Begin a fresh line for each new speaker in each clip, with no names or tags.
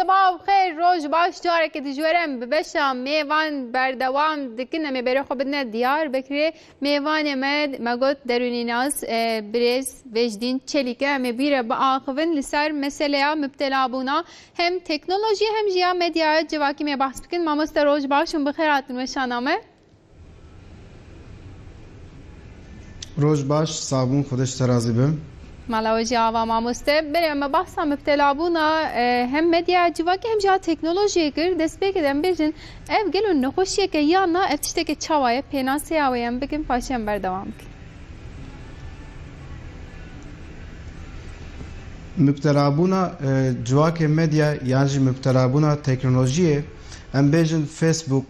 صباح الخير روج باش جارك تجورم ببشا ميوان بردوام دكنا مبرو بدنا ديار بكري ميوان ما قلت دروني ناس بريز وجدين تشليكا مبيره باخفن لسر مسألة مبتلا بونا هم تكنولوژی هم جیا مدیا جواکی می بحث بکن مامست روج باشون بخیراتون و شانامه
روج باش صابون خودش ترازی بم
ملاوجی آوا مامسته بره اما بحثا مبتلا بونا هم مدیا جواکی هم جیا تکنولوژی کر دست بکدم بیشن اف گلو نخوشیه که یا نه اف تشته که چوایه پیناسی آویم بکن پاشیم بردوام کن
مبتلابونا جواک مدیا یعنی مبتلابونا تکنولوژیه ام بیشن فیسبوک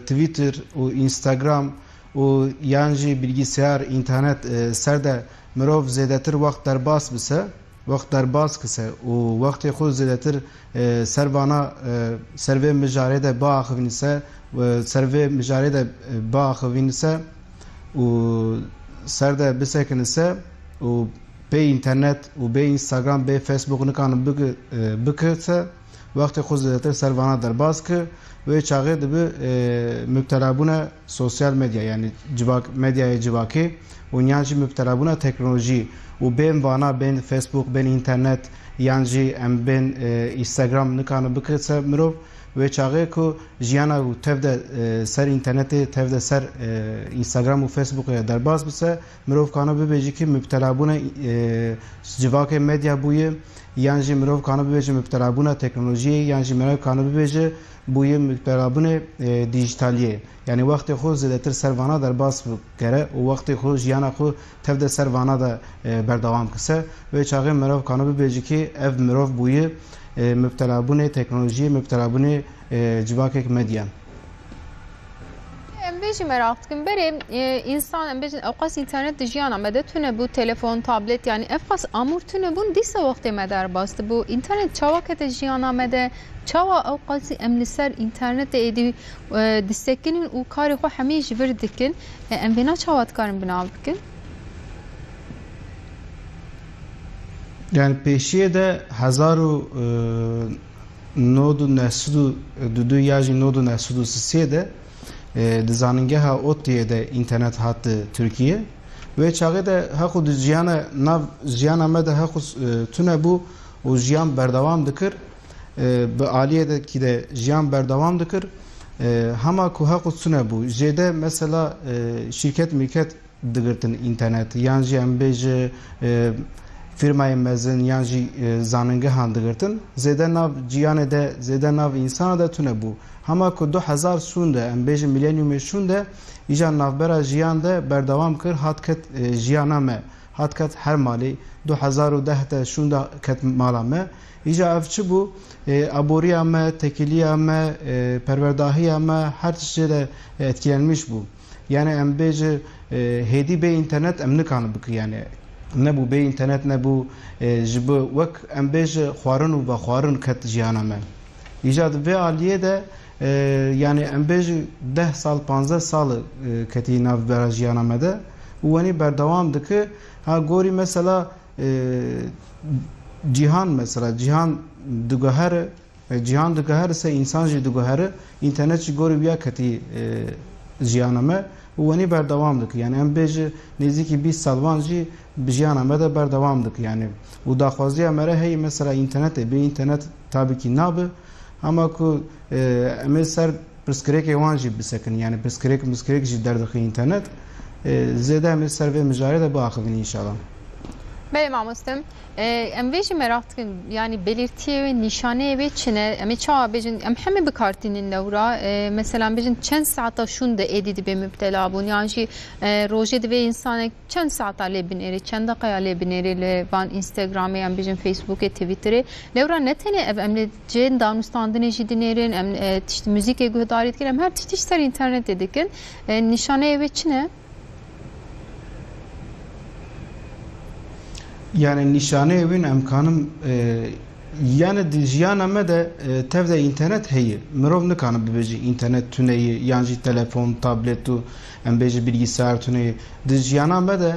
تویتر و اینستاگرام و یعنی bilgisayar internet سرده مرov زیادتر وقت در باز بسه وقت در باز کسه و وقت خود زیادتر سروانا سروی مجاری ده با آخوینسه و سروی مجاری ده با آخوینسه و سرده بسه کنسه و به اینترنت و به اینستاگرام به فیسبوک نکانم بکرسه وقت خود زیادتر سروانا در باز که و چاقه دبی مبتلا بونا سوسیال مدیا یعنی جواک مدیای جواکی و نیازی مبتلا بونا تکنولوژی و بین وانا بین فیسبوک بین اینترنت یعنی ام بین اینستاگرام نکانو بکرسه مرو و چاقه کو جیانا و تفده سر اینترنت تفده سر اینستاگرام و فیسبوک در باز بسه مرو کانو ببیجی که مبتلا بونا جواک مدیا بویه یعنی مرو کانو ببیجی مبتلا بونا تکنولوژی یعنی مرو کانو ببیجی بوی مقتربون دیجیتالیه یعنی وقتی خود زیادتر سروانا در باز کرده و وقتی خود جیانا خود تفد سروانا در بردوام کسه و چاقه مروف کانو بیجی که اف مروف بوی مبتلابون تکنولوژی مبتلابون جواک مدیا
بیشی merak kın beri insan بیشی اوقات اینترنت دجیان آمده تونه بود تلفن تابلت یعنی افقاس امور تونه بون دیسه وقت مدار باست بو اینترنت چاوا که دجیان آمده چاوا اوقاتی املسر اینترنت ایدی دستکنین و کاری خو همیشه وردکن ام بنا چاوات کارن بنا بکن
yani peşiye de hazaru nodu nesudu dudu yaji nodu nesudu siye de dizanıngeha otiye de internet hattı Türkiye ve çağı da haku diziyana nav ziyana mede haku tüne bu o ziyan berdavam dikir bu aliye ki de ziyan berdavam dikir hama ku haku tüne bu jede mesela şirket milket digirtin internet yani embeje firmayı mezun yani zanıngeha digirtin zede nav ciyane de zede nav insana da tüne bu hama ku 2000 sunde em bejin milenyum şunde ijan navbera jiyan de berdawam kir hatket jiyana me hatket her mali 2010 te şunda ket mala me ija evçi bu aboriya me tekiliya me perverdahiya me her şeyde etkilenmiş bu yani em beji hedi be internet em nikan bik yani ne bu be internet ne bu jibu vak em beji xwarın ve xwarın ket jiyana me ija ve aliye de yani embej 10 sal 15 sal keti nav berajiyana mede wani berdavam dike ha gori mesela cihan mesela cihan dugaher se insan ji dugaher internet ji gori biya keti jiyana me wani berdavam dike yani embej niziki 20 salvan ji jiyana mede berdavam dike yani u daxwaziya mere hey mesela internet be internet tabii ki nabe ama ku emel ser preskrek evanji bisekin yani preskrek ji derdixi internet zede emel ser ve mücadele de bu akıbın inşallah.
بله ماموستم ام ویژه merak کن yani belirtiye ve nişane ve çine emi çağa bejin em hemi bikartinin lewra mesela bejin çend saata şun da edidi be müptela bun yani roje ve insana çend saata le bineri çend dakika le bineri le van instagram em bejin facebook twitter lewra netene ev emle cen danustandine jidinerin em işte müzik egodarit kirem her tişter internet dedikin nişane ve çine
yani nişane evin emkanım yani dijiyana me de tevde internet heyi mirov nikanı bibeji internet tüneyi yani telefon tabletu embeji bilgisayar tüneyi dijiyana me de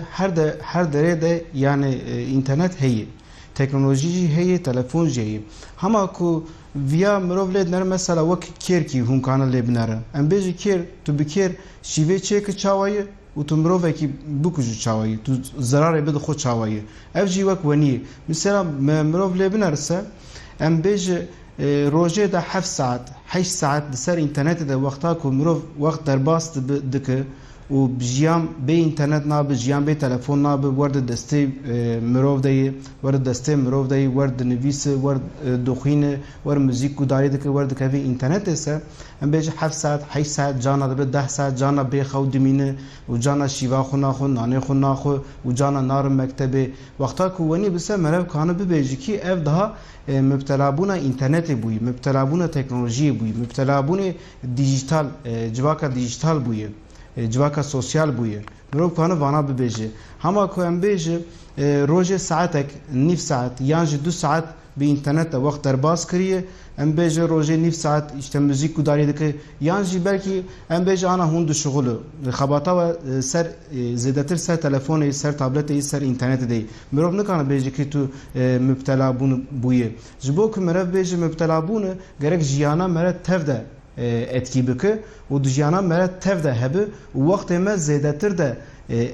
her dere de yani internet heyi teknoloji jî heye telefon jî heye hema ku via mirov lê dinere mesela wek kêrkî hûn kanin lê binere em bêjî kêr tu bi kêr şîvê çêkir çawayê û tu mirovekî bikujî çawayê tu zerarê bide xwe çawayê ev jî wek weniyê mesela mirov lê binerse em bêjî rojê de 7 saat 8 saat li ser internetê de wexta ku mirov wext derbas dike û jiyan bê internet nabe jiyan bê telefon nabe wer di destê mirov de yê wer di destê mirov de yê wer dinivîse wer dixwîne wer muzîk gudarî dike wer dikeve internetê se em bêjî 7 saat 8 saat cana dibe 10 saat cana bê xew dimîne û cana şîva xwe naxwe nanê xwe naxwe û cana narin mektebê wexta ku wenî bise merev kanî bibêjî kî ev daha müptelabûna internetê bûye müptelabûna teknolojiyê bûye müptelabûnê dijital civaka dijital bûye civaka sosyal bûye mirov kanî vana bibêje hema ku em bêjî rojê saatek nîv saat yan jî 2 saat bi internet de wext derbas kiriye em bêje rojê nîv saat işte müzik gudarî dike yan jî belkî em bêje ana hûn dişuxulu xebata we ser zêdetir ser telefonê ser tabletê ser internetê de mirov nikane bêje ki tu müptelabûn bûye ji bo ku merev bêje müptelabûn gerek jiyana mere tev de etkî bike û dijiyana mere tev de hebe û wextê me zêdetir de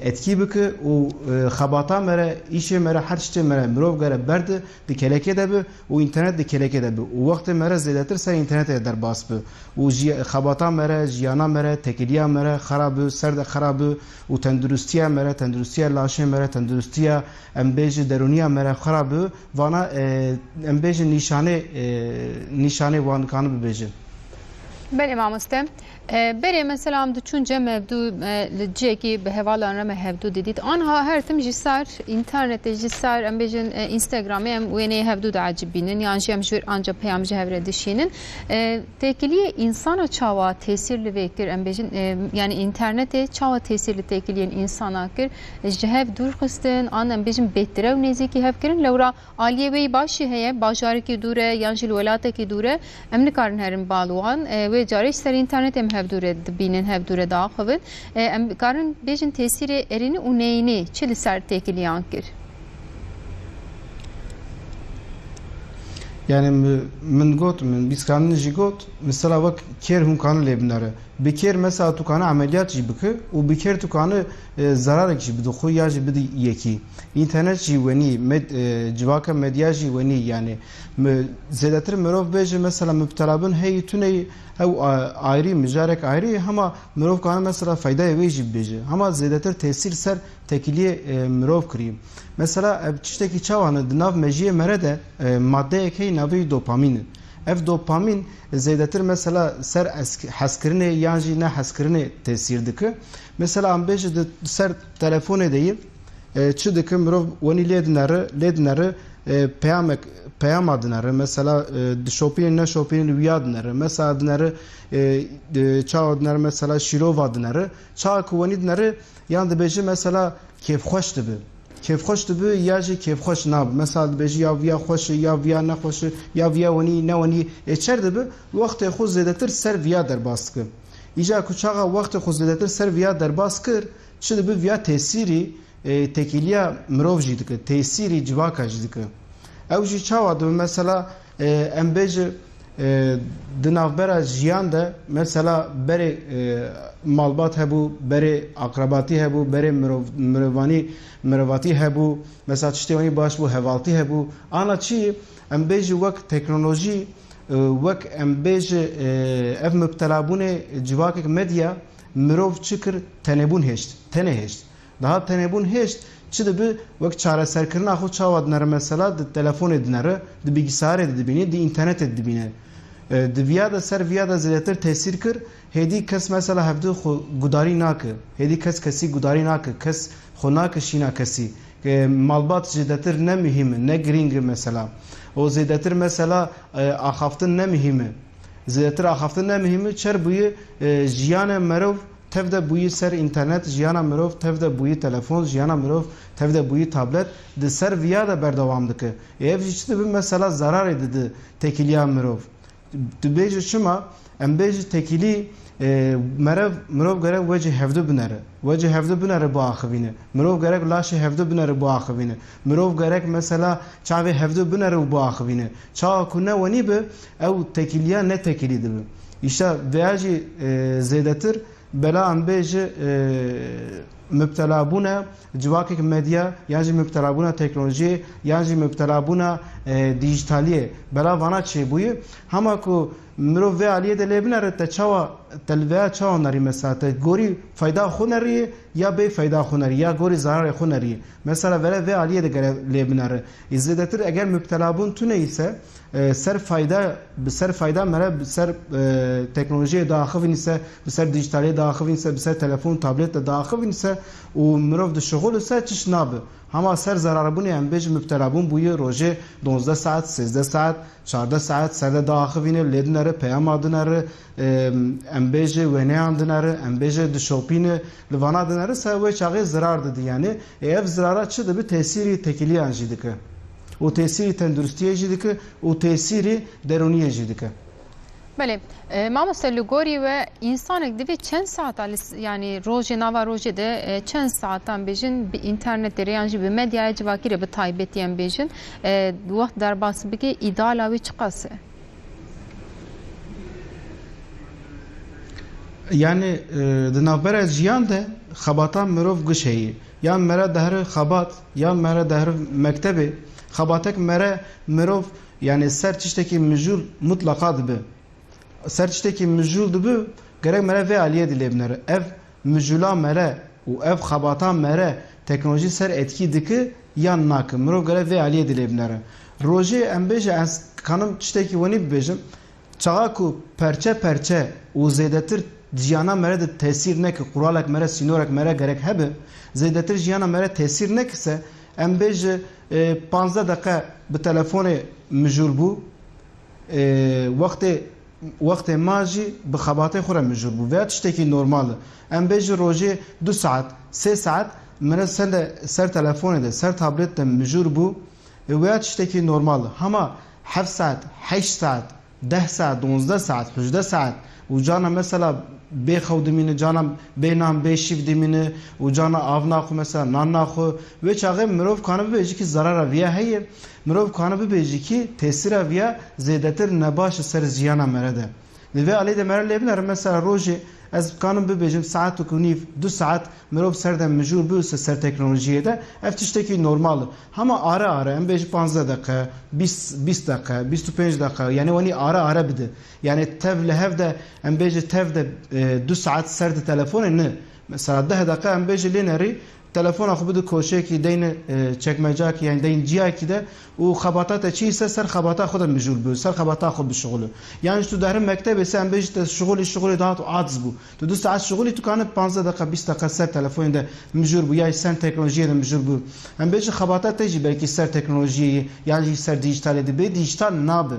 etkî bike û xebata mere îşê mere her tiştê mere mirov gere berde di kelekê de bi û internet di kelekê de bi û wextê mere zêdetir ser internetê derbas bi û xebata mere jiyana mere tekiliya mere xerab bi ser de xerab bi û tendurustiya mere tendurustiya laşê mere tendurustiya em bêjî derûniya mere xerab bi vana em bêjî nîşanê wan dikanî bibêjin
بله مامۆستا برێ مەسەلام دوچونجە مەبدوو li ciyekî bi hevalan re me hevdû didît anha her tim ji ser internetê ji ser em bêjin Instagramê em wêneyê hevdû de acîb bînin yan jî em ji anca peyam ji hev re dişînin têkiliyê însana çawa tesîr li vê kir em bêjin yani internetê çawa tesîr li têkiliyên însana kir ji hev dûr xistin an em bêjin bêhtirew nêzîkî hev kirin lewra aliyê wê başî heye bajarekî dûr e yan jî li welatekî dûr e em nikarin herin balwan wê carê ji ser internetê em hevdûrê dibînin hevdûrê daxivin em karin bêjin tesîrê erînî û neyînî çi li ser têkiliyan kir
yani min got min bîskanî jî got mesela wek kêr hûn kanî lê binere bi kêr mesela tu kanî ameliyat jî bike û bi kêr tu kanî zararek jî bide xwe ya jî bide yekî internet jî wenî civaka medya jî wenî yani zêdetir mirov bêje mesela müptelabin heyî tuneyî ew ayrî mijarek ayrî hema mirov kanî mesela faydayê wê jî bibêje hema zêdetir tesîr ser tekiliyê mirov kirî mesela ev tiştekî çawan di nav mejiyê mere de maddeyek heyî navê dopamîn ev dopamin zêdetir mesela ser hezkirinê yan jî ne hezkirinê tesîr dike mesela em bêje di ser telefonê de yê çi dike mirov wenî lê dinere peyama dinere mesela di şopînê ne şopînê wiya dinere mesela dinere çawa dinere mesela şîrova dinere çawa ku wenî dinere yan dibêje mesela kêfxweş dibe kêfxweş dibe ya jî kêfxweş nabe mesela dibêjî ya viya xweş e ya viya nexweş e ya viya wenî ne wenî çer dibe wextê xwe zêdetir ser viya derbas dike îja ku çawa wextê xwe zêdetir ser viya derbas kir çi dibe viya tesîrî tekiliya mirov jî dike tesîrî civaka jî dike ew jî çawa dibe mesela em bêje di navbera jiyan de mesela berê malbat hebû berê aqrabatî hebû berê mirovatî hebû mesela tiştê wenî baş bû hevaltî hebû ana çi em bêjî wek teknolojî wek em bêje ev müptelabûnê civakek medya mirov çi kir tenêbûn hêşt tenê hêşt daha tenêbûn hêşt çi dibe wek çareserkirina xwe çawa dinere mesela di telefonê dinere di bilgisayarê de dibîne di internetê dibîne di viya de ser viya de zêdetir tesîr kir hêdî kes mesela hevdû xwe gudarî nake hêdî kes kesî gudarî nake kes xwe nake şîna kesî malbat zêdetir ne mühim e ne girîng e mesela o zêdetir mesela axaftin ne mühim e zêdetir axaftin ne mühim e çer bûye jiyana merov tev de bûyî ser internet jiyana mirov tev de bûyî telefon jiyana mirov tev de bûyî tablet di ser viya de berdewam dike ev jî çi dibe mesela zararê dide tekiliya mirov tu bêjî çima em bêjî tekilî مرو گرک وجه هفته بنره وجه هفته بنره با آخوینه مرو گرک لاش هفته بنره با آخوینه مرو گرک مثلا چاوی هفته بنره با آخوینه چا کنه ونی به او تکیلیا نه تکیلی دبه işte veyaji zedetir bela anbeji müptela buna civakik medya yani müptela buna teknoloji yani müptela buna dijitaliye bela vana çe buyu hama ku mirov ve aliye de lebinare te çava telveya çava nari mesela te gori fayda xunari ya be fayda xunari ya gori zarar xunari mesela vele ve aliye de lebinare izledetir eğer müptela bun tune ise ser fayda mere ser teknolojiye dahil ise ser dijitaliye dahil ise ser telefon tablet dahil ise o mirov de şغل ise çiş nabe ama ser zararı bunu yani bej müptela bun buyu roje 12 saat 13 saat 14 saat ser dahil ledinare peyam adınare embej ve ne andınare embej de şopine levana adınare ser ve çağı zarar dedi yani ev zarara çıdı bir tesiri tekili anjidike o tesiri tendürüstiye jidike o tesiri deruniye jidike.
بله ماما سلوگوری و انسان دیوی چند ساعت yani روزه نوا روزه de چند ساعتان بیشن به اینترنت ریانجی به مدیا جواکی رو به تایبتیان بیشن وقت در باس بگه ایدال آوی چقاسه
yani dnavbera jiyan de xabatan mirov gişeyi ya mera dehre xabat ya mera dehre mektebi xabatek mera mirov yani ser çişteki müjul mutlaka dibe ser çişteki müjul dibe gerek mera ve aliye dilebnere ev müjula mera u ev xabatan mera teknoloji ser etki diki yan nak mirov gerek ve aliye dilebnere roje embeje az kanım çişteki vani bejim çağa ku perçe u zedetir jiyana mere de tesir nek quralek mere sinorak mere gerek hebe zedetir jiyana mere tesir nekse embeje 15 dakika به تلفن مجور بو وقت ماجی به خباته خوره مجور بو و تشتکی نورماله ام بیج روزی 2 ساعت 3 ساعت من سر تلفن ده سر تابلت ده مجور بو و تشتکی نورماله اما 7 ساعت 8 ساعت 10 ساعت 12 ساعت 18 ساعت و جانا مثلا به خودمینه جانم بینام به شیف دیمینه و جانا آونا خو مثلا نانا خو و چاغه مروف کانه بیجی کی zarar ویا هی مروف کانه بیجی کی تاثیر ویا زیادتر نباش سر زیانا مرده و علی ده مر لبنر مثلا روزی از kanım bebejim saat و کنیف 2 saat مروف سردم مجور بوس سر تکنولوژیه ده افتشتکی نورمال ama ara en bej 15 dakika 20 dakika 25 dakika yani oni ara bide yani tev lehevde en bej tevde 2 saat serde telefonu ne mesela 10 dakika en bej lineri telefon akı budu koşe ki deyin çekmece ki yani deyin ciha ki de o xabatata çiyse ser xabata خود مجول بو سر خباتا خود بشغله yani تو در مکتب sen بج شغلی دات عاجز بو تو 2 saat شغلی تو kanıt 15 dakika 20 dakika ser telefonda mecbur bu ya sen teknolojiye mecbur bu en bej xabata teji belki ser teknolojiyi yani ser dijital edi be dijital nabe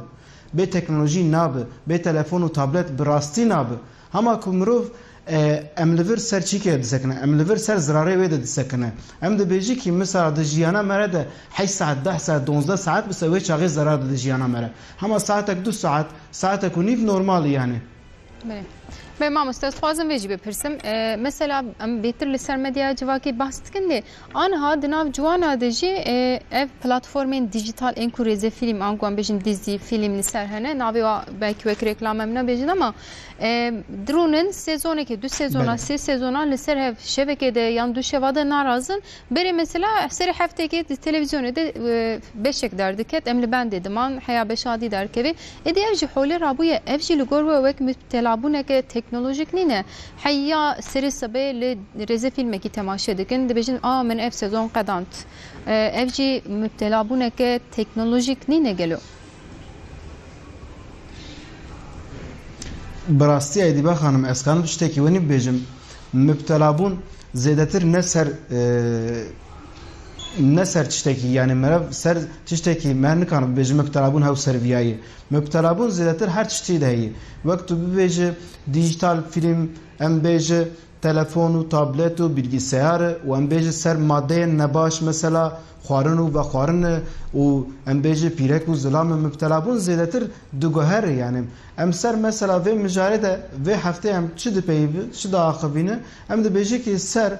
be teknoloji nabe be telefon و tablet براستی nabe ama kumrov املور سر چی که دسکنه املور سر زراره وید دسکنه ام ده بیجی کی مثلا د جیانا مره ده 8 ساعت 10 ساعت 12 ساعت بسوي چاغي زرار د جیانا مره هم ساعتك 2 ساعت ساعتك ونيف نورمال yani
بله به ما مستاذ خوازم ویجی بپرسم مثلا ام بیتر لسر مدیا جواکی بحث کنده آنها دناو جوانا دجی ev platformên dijital enkureze film anguan bejin dizi film لسر هنه ناوی و belki vek reklam emne bejin ama drunun sezoneki 2 sezona 3 sezona لسر hev şebekede yan du şevada narazın beri mesela seri hefteki televizyonu da beşek derdiket emli ben dedim an haya beşadi derkevi ediyevci holi rabuye evci lugor ve vek mütelabuneke teknolojik nine hayya seri sabe le reze filme ki temaşa dikin de bejin men ev sezon qadant evci mütelabuneke teknolojik nine geliyor
براستی ایدیبا خانم اسکان بشتکی ونی بیجم مبتلابون زیادتر نسر تشتکی yani مرا سر تشتکی من نکنم بیجم مبتلابون هاو سرویایی مبتلابون زیادتر هر چیزی دهی وقت بیجه دیجیتال فیلم ام بیجه telefon و تابلت و bilgisayar و ام بیجه سر ماده نباش مثلا خوارن و بخوارن و ام بیجه پیرک و ظلام مبتلا بون زیادتر دوگهر یعنی ام سر مثلا و مجارده و هفته هم چه ده پیب چه ده آخبینه ام ده بیجه که سر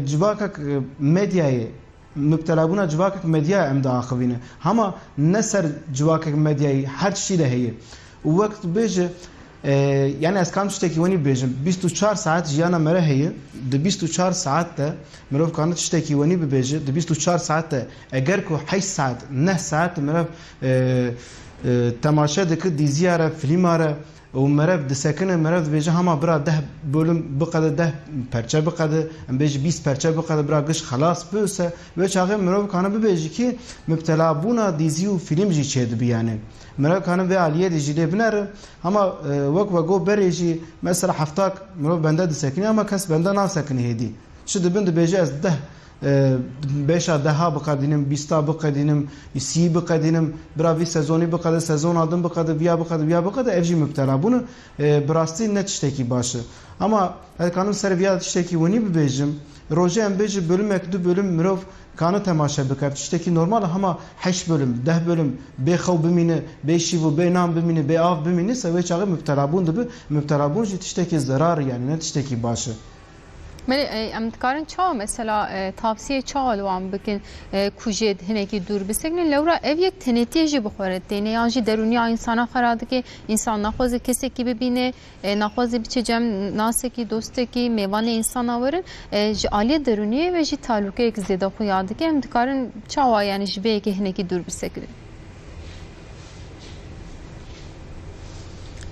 جواکک مدیای مبتلا بونا جواکک مدیا ام ده آخبینه هما نه سر جواکک مدیای هر چی ده هیه و وقت بیجه yani ez kam tiştekî wenî bêjim 24 saat jiyana me re heye di 24 saat de mirov kanî tiştekî wenî bibêje di 24 saat de eger ku 8 saat 9 saat mirov temaşe dike dîziya re filma re û mirov disekine mirov dibêje hema bira 10 bölüm biqede 10 perçe biqede em bêjî 20 perçe biqede bira giş xelas bise ve çaxê mirov kanî bibêjî ki müptela bûna dîzî û film jî çêdibi yani مرا كانوا في عالية دجيلة بنار هما وقت وقو بريجي مثلا حفتاك مرا بندا دسكني أما كاس بندا ناس سكني هدي شو دبند بيجي از ده بيشا دها بقدينم بيستا بقدينم يسي بقدينم برا في سezoni بقدر sezon adım بقدر via بقدر evji müptela bunu براستی net işteki başı ama kanun serviya işteki veni bibejim roje em beji bölüm ekdu bölüm mirov kanı temaşa bikar işteki normal ama 8 bölüm 10 bölüm be xav bimine be şivu be nam bimine be av bimine seve çağı müptela bun dibi müptela bun işteki zarar yani net işteki başı
ملی امتکارن چا مثلا تفسیر چا لوام بکن کوجد هنگی دور بسکنن لورا اف یک تنتیجی بخوره دینه یانجی درونیا انسان خراده که انسان نخوازه کسی کی ببینه نخوازه بچه جمع ناسه کی دوسته کی میوان انسان آورن جالی درونیه و جی تعلقه یک زیاده خویاده که امتکارن چا یعنی جبه که هنگی دور بسکنن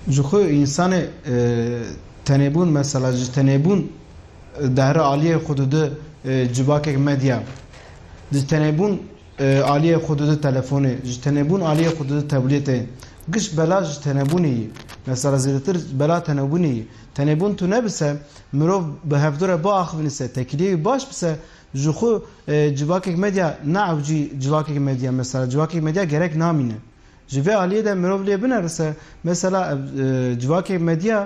جخو انسان تنبون مثلا تنبون دهر عالیه خودده جباک مدیا جتنبون عالیه خودده تلفونه جتنبون عالیه خودده تبلیته گش بلا جتنبونی مثلا زیادتر بلا تنبونی تنبون تو نبسه مرو به هفدور با آخونیسه تکلیه باش بسه جخو جباک مدیا نعوجی جباک مدیا مثلا جباک مدیا گرک نامینه جوه عالیه ده مرو لیه بنرسه مثلا جباک مدیا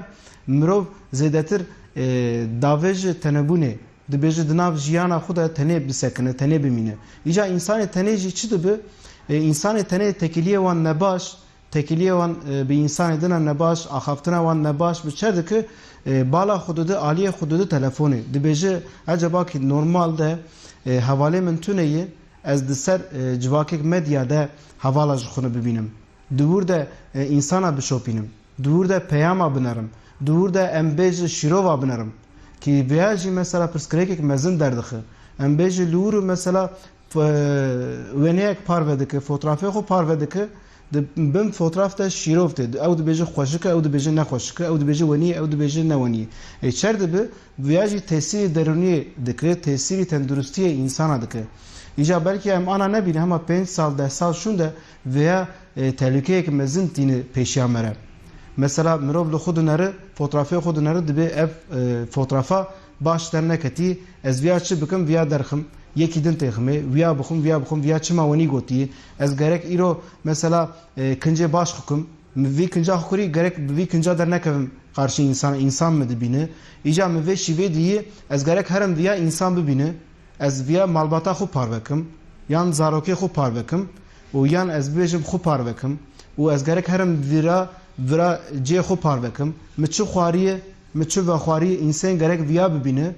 مرو زیادتر داوج تنبونه دبیجه دناو جیانا خدا تنه بسکنه تنه بمینه ایجا انسان تنه جی چی دبه انسان تنه تکلیه وان نباش تکلیه وان به انسان دنا نباش آخافتنا وان نباش بچرده که بالا خودده عالیه خودده تلفونه دبیجه acaba ki normalde havale min tuneye ez de ser civakek medyada havala jixunu bibinim duvur da insana bişopinim duvur da peyama binerim دور ده ام بیج شیروا بنرم کی بیاجی مثلا پرسکریک مزن دردخه ام بیج لور مثلا ونیک پارو که فوتوغرافی خو پارو که بم فوتوغراف ده شیروف ده او ده بیج خوشکه او ده بیج نخوشکه او ده بیج ونی او ده بیج نونی چرد به بیاجی تاثیر درونی دکه تاثیر تندرستی انسان دکه ایجا بلکه ام انا نبینه اما 5 سال 10 سال شونده veya tehlikeye mezin tini peşamere mesela mirov li xwe dinere fotoğrafê xwe dinere dibe ev fotoğrafa baş derneketî ez viya çi bikim viya derxim yekî din têxime viya bixwim viya çima wenî gotiye ez gerek îro mesela kincê baş xikim vî kinca xwe kurî gerek bi vî kinca dernekevim qarşî însan me dibîne îca min vê şîvê diyê ez gerek herim viya însan bibîne ez viya malbata xwe parvekim yan zarokê xwe parvekim û yan ez bêjim xwe parvekim û ez gerek herim vira cê xwe parvekim min çi xwariye min çi vexwariye însan gerek viya bibîne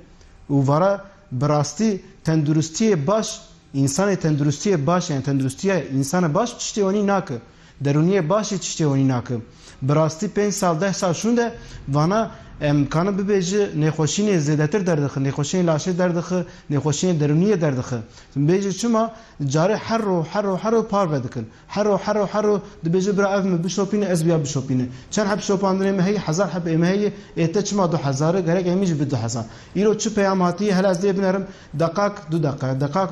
û vara bi rastî tenduristiyê baş însanê tenduristiyê baş yani tenduristiya însana baş tiştê wenî nake derûniyê başê tiştê wenî nake bi rastî 5 sal 10 sal şûn de vana em kanı bibêje nêxweşînê zêdetir derdixe nêxweşînê laşê derdixe nêxweşînê derûniyê derdixe bêje çima carê herro parve dikin herro dibêje bira ev min bişopîne ez biya bişopîne çend heb şopandinê me heye 1000 heb ême heye ête çima 2000 gerek emî jî bi 2000 îro çi peyam hatiye hele ez dê binerim deqaq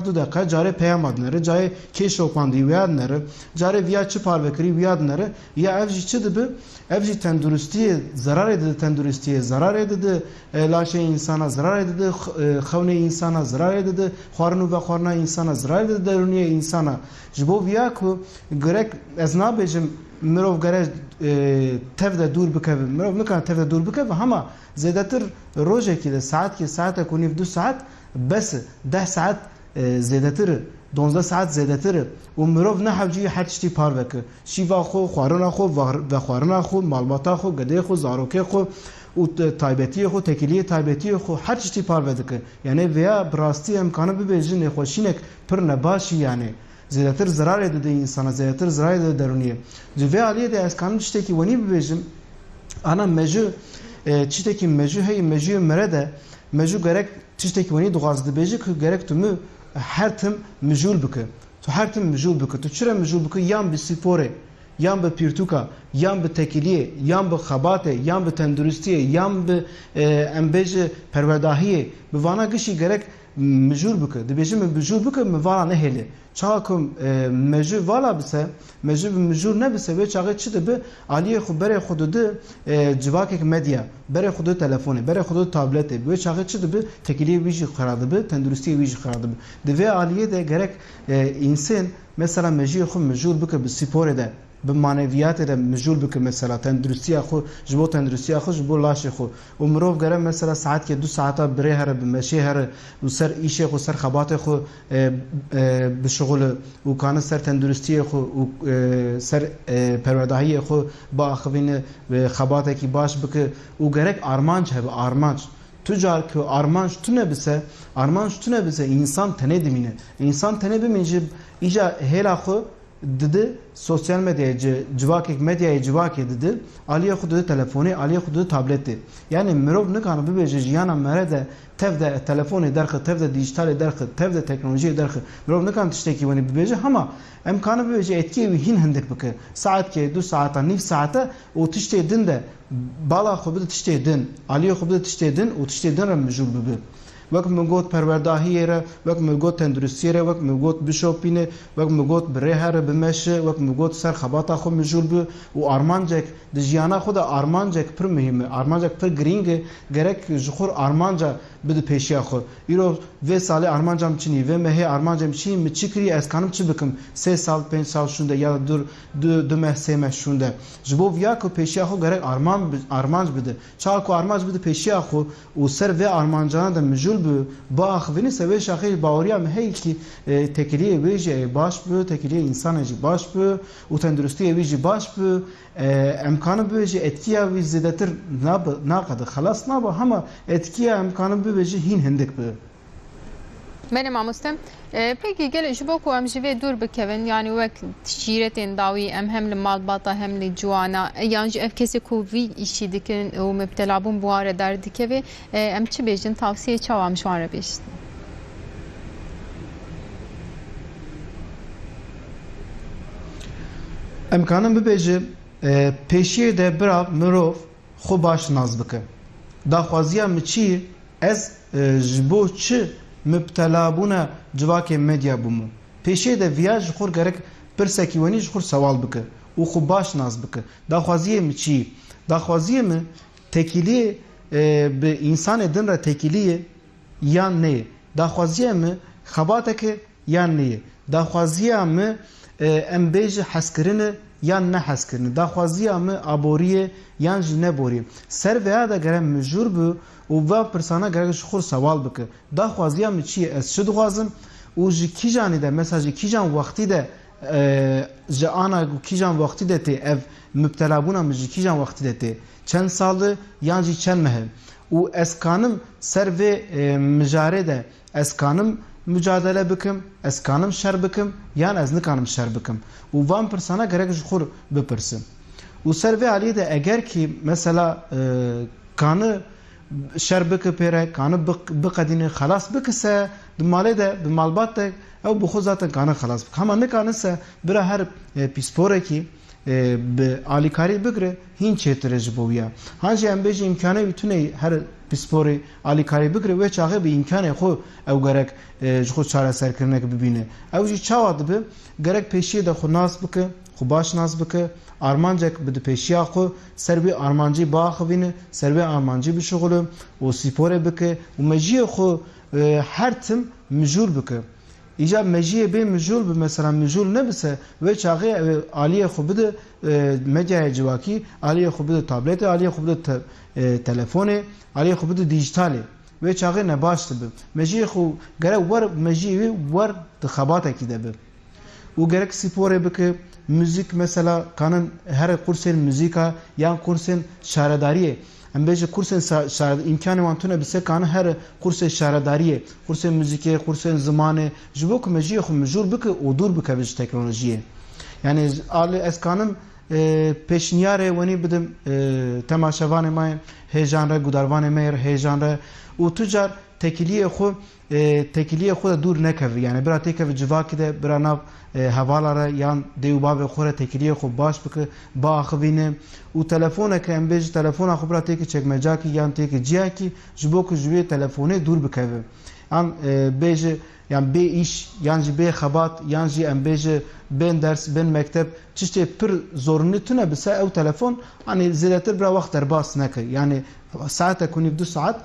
du deqe carê peyama dinere carê kê şopandî wiya dinere carê viya çi parve kirî wiya dinere ya ev jî çi dibe ev jî tenduristiyê zararê dide tenduristiyê zarar edildi, laşe insana zarar edildi, xevne insana zarar edildi, xwarinu ve xwarina insana zarar edildi, deruniye insana. Ji bo viya ku gerek ez nabêjim مرو گره تف ده دور بکه مرو نکن تف ده دور بکه و همه زیادتر روزه که ساعت کنی 2 ساعت بس 10 ساعت زیادتر 12 ساعت زیادتر و مرو نه حوجی هر چیزی پار وکه شیوا خو خوارنا خو و خوارنا خو مالباتا خو گده خو زاروکه خو و تایبتی خو تکلیه تایبتی خو هر چیزی پار وکه یعنی ویا براستی امکانه ببیجن خوشینک پر نباشی یعنی زیادتر zarar ede insana, زیادتر zarar ede deruniye. Ve aliye de az kanun çiteki vani bibejim. Ana meju çiteki meju hey meju merede meju gerek çiteki vani duazdı beji ki gerek tümü her tüm mejul bike. Tu her tüm mejul bike. Tu çire mejul bike yan bir spore, yan bir pirtuka, yan bir tekiliye, yan bir xabate, yan bir tenduristiye, yan bir embeji perverdahiye. Bu vana gişi gerek mejul bike. Dibejim mejul bike mi vana neheli. Çakum mecbur vala bise, mecbur ne bise ve çağı çıdı be aliye xubere xududu civakek medya, bere xududu telefonu, bere xududu tableti, ve çağı çıdı be tekiliye vici xaradı be, tenduristiye vici xaradı be. De ve aliye de gerek insan mesela mecbur bike bir spor de. به معنویات ده مجبور بک مثلا تندرستی خو جبو تندرستی خو جبو لاش خو و مروف گره مثلا ساعت که 2 ساعت بره هر به مشی هر و سر ایشه خو سر خبات خو به شغل و کان سر تندرستی خو و سر پروردهی خو با خوین خبات کی باش بک و گرک ارمانج هب ارمانج تجار که ارمانج تو نبسه ارمانج تو نبسه انسان تنه دمینه انسان تنه بمینجه ایجا هلا خو dedi sosyal medyaya civakek medyaya civake dedi aliye xudu telefoni aliye xudu tableti yani mirov ne kanı bir beje jiyana merede tevde telefoni derxe tevde dijital derxe tevde teknoloji derxe mirov ne kanı tişteki vani bir beje ama imkanı bir beje etki ve hin hendek bike saat ke 2 saata nif saata o tişte din de bala xubu tişte din aliye xubu tişte din o tişte din mecbur bi وقت مگوت پرورداهی را وقت مگوت تندرستی را وقت مگوت بشوپینه وقت مگوت بره را بمشه وقت مگوت سر خباتا خو مجول بو و آرمانجک دجیانا خود آرمانجک پر مهمه آرمانجک پر گرینگه گرک جخور آرمانجا بده پیشیا خو ایرو و سال آرمانجام چینی و مه آرمانجام چی مچکری از کانم چی بکم 3 سال 5 سال شونده یا دو مه 3 مه شونده جبو ویا کو پیشیا خو گرک آرمانج بده چال کو آرمانج بده پیشیا خو و سر و آرمانجان ده مجول با اخوینی سوی شاخی باوریا مهی کی تکلیه ویجی باش بو تکلیه انسان جی باش بو و تندرستی ویجی باش بو امکانı böylece etkiye ve ziyadetir ne kadar خلاص ne bu ama etkiye امکانı böylece hin hendek bu.
Benim amustem. Peki gel şu boku amjive dur bikevin yani vek tişiretin davi hem li malbata hem li juana yani ev kesi ku vi işi dikin o müptelabun bu ara derdike ve em çi bejin tavsiye çavam şu ara beştin.
امکانم ببیجه پیشی ده برا مروف خو باش ناز بکه دا خوازیا مچی از جبو چه مبتلا بونه جواک مدیا بومو پیشی ده ویاج خور گرک پرسکیونی خور سوال بکه و خو باش ناز بکه دا خوازیه مچی دا خوازیه م تکیلی به انسان دن را تکیلیه یا نه دا خوازیه م خباته که یا نه دا خوازیه م ام بیج حسکرینه یا نه حسکرینه دا خوازیه م ابوریه یا نه بوریه سر ویا دا گرم مجور بو و با پرسانه گرش خور سوال بکه دا خوازیه م چی از شد خوازم و جی کی جانی ده مثلا جی کی جان وقتی ده جانا کی جان وقتی ده تی اف مبتلا بونا مجی کی جان وقتی ده تی چند ساله یا جی چند مه و اسکانم سر و مجاره ده اسکانم mücadele bikim, ez kanım şer bikim, yan ez nikanım şer bikim. U van persana gerek jxur bipirsim. U serve aliye de eğer ki mesela kanı şer bikip pere, kanı bikadini xalas bikise, dimale de, bimalbat de, ev bu xuz zaten kanı xalas bik. Ama nikanısa bira her pispore ki به آلیکاری بگره هین چطوره جبویا هنچه ام بیش امکانه میتونه هر پسپوری آلیکاری بگره و چاقه به امکانه خو او گرک خود چاره سر کرنه که ببینه او جی چاواد به گرک پیشی ده خو ناس بکه خو باش ناس بکه آرمانجک بده پیشیا خو سربی آرمانجی با خوینه سربی آرمانجی بشغله و سپوره بکه و مجی خو هر تم مجور بکه ایجا مجیه به مجول به مثلا مجول نبسه و چاقی عالیه خوب ده مدیا جواکی عالیه خوب ده تابلت عالیه خوب ده تلفن عالیه خوب ده دیجیتاله و چاقی نباشت به مجیه خو گره ور مجیه ور تخباته کی ده به و گرک سپوره بکه müzik mesela kanın her kursen müzika yan kursen şaradariye em beje kursen şarad imkanı vantuna bise kanı her kursen şaradariye kursen müzike kursen zamanı jibok meji xu mecur bike odur bike biz teknolojiye yani ali eskanım peşniyare veni bidim temaşavanı may heyecanra gudarvanı mer heyecanra u tucar tekiliye xu tekiliye xu da dur nekev yani bira tekev civaki de bira nav havalara yan deyuba ve xore tekiliye xu baş bike ba axivine u telefona ke em bej telefona xu bira teki çekmecaki yan teki ciyaki jibok jüve telefone dur bike an beje yani be iş yani be xabat yani em beje ben ders ben mektep çişte pir zorunlu tune bise ev telefon hani ziletir bira vakt derbas neke yani saate kunib 2 saat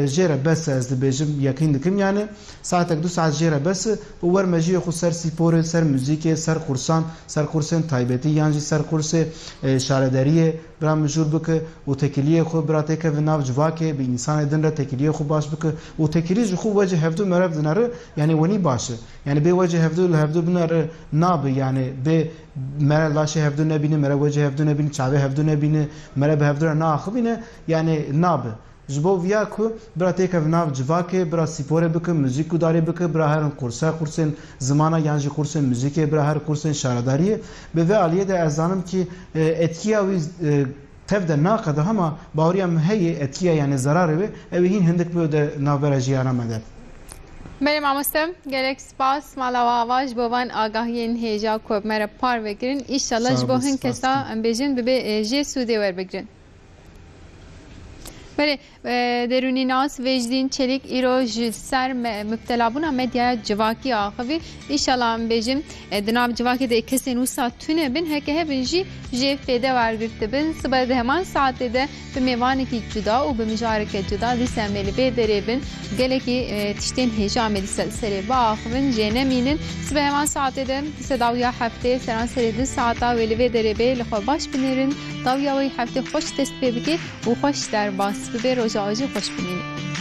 jere bes ez dibêjim yekin dikim yani saatek 2 saat jere bes û wer mejiyê xwe ser sporê ser müzikê ser kursan ser kursên taybetî yan jî ser kursê şaredariyê bira mijûr bike û tekiliyê xwe bira têkeve nav civakê bi însanê din re tekiliyê xwe baş bike û tekilî ji xwe wecî hevdû merev dinare yani wenî baş e yani bê wecî hevdû li hevdû binare nabe yani bê mere laşê hevdû nebîne mere wecî hevdû nebîne çavê hevdû nebîne mere bi hevdû re naxibîne yani nabe ji bo vîya ku bira têkev nav civakê bira sporê bike müzik gudarî bike bira her kursa kursên zimana yan jî kursên müzikê bira her kursên şaredariyê bi vê aliyê de ez zanim ki etkiya wî tev de naqede hema baweriya min heye etkiya yani zararê wê ew ê hîn hindik bi de navbera jiyana me de
Beri mamostem gerek spas malava vaj bovan agahiyên hêja ku mere par vekirin inşallah ji bo hin kesa em bêjin bibe jê sûdê werbigirin. Beri derunî nas Vecdîn Çelik îro ji ser müptelabûna medyaya civakî axivî inşallah em bêjin di nav civakê de kesên wisa tune bin heke hevin jî jê fêde wergirtibin bin sibe di heman saatê de bi mêvanekî cuda û bi mijareke cuda dîsa em ê li vê derê bin gelekî tiştên hêja me dîsa serê biaxivin jê nemînin sibe heman saatê de dîsa dawiya heftê seran serê 2 saata wê li vê derê bê li xwe baş binêrin dawiya wê heftê xweş dest pê bike û xweş derbas bibe roja acı hoş bimînin.